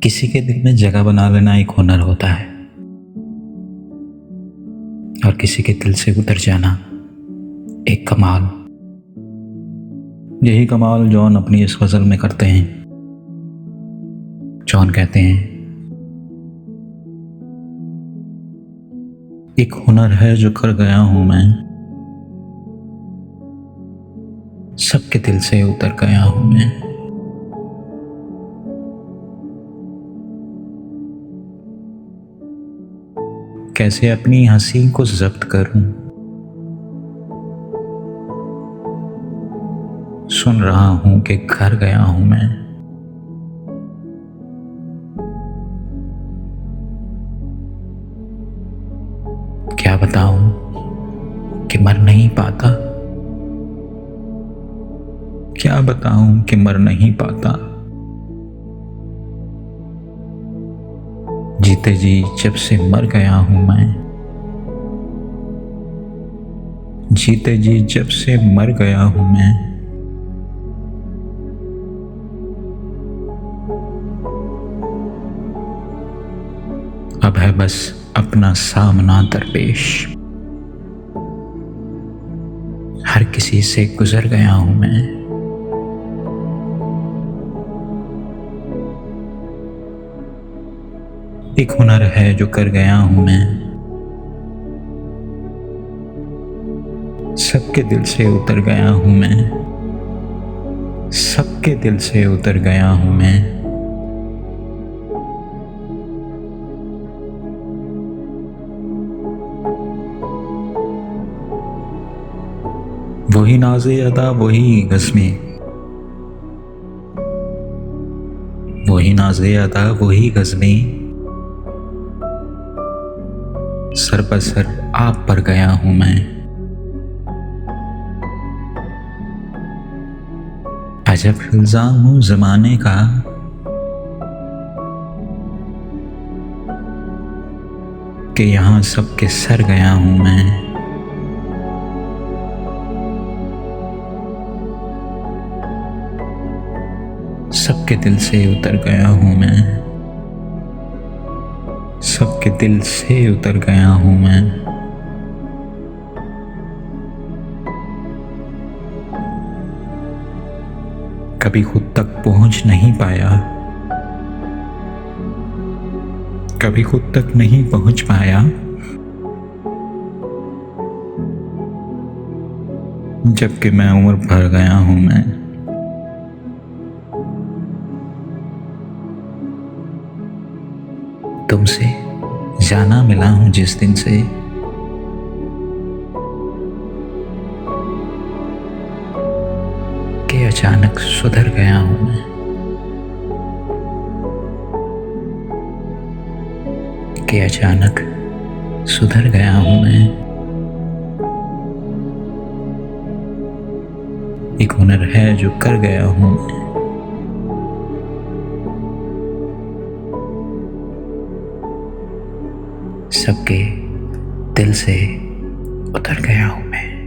किसी के दिल में जगह बना लेना एक हुनर होता है और किसी के दिल से उतर जाना एक कमाल। यही कमाल जॉन अपनी इस गजल में करते हैं। जॉन कहते हैं, एक हुनर है जो कर गया हूं मैं, सबके दिल से उतर गया हूं मैं। कैसे अपनी हंसी को जब्त करूं, सुन रहा हूं कि घर गया हूं मैं। क्या बताऊं कि मर नहीं पाता, क्या बताऊं कि मर नहीं पाता। जीते जी जब से मर गया हूं मैं, जीते जी जब से मर गया हूं मैं। अब है बस अपना सामना दरपेश, हर किसी से गुजर गया हूं मैं। एक हुनर है जो कर गया हूं मैं, सबके दिल से उतर गया हूं मैं, सबके दिल से उतर गया हूं मैं। वही नाज़े अदा वही गज़में, वही नाज़े अदा वही गज़में, सर पर सर आप पर गया हूं मैं। अजब इल्जाम हूं ज़माने का, कि यहां सबके सर गया हूं मैं। सबके दिल से उतर गया हूं मैं, सबके दिल से उतर गया हूं मैं। कभी खुद तक पहुंच नहीं पाया, कभी खुद तक नहीं पहुंच पाया। जबकि मैं उम्र भर गया हूं मैं। तुमसे जाना मिला हूं जिस दिन से, कि अचानक सुधर गया हूं मैं, कि अचानक सुधर गया हूं मैं। एक हुनर है जो कर गया हूं मैं, सबके दिल से उतर गया हूं मैं।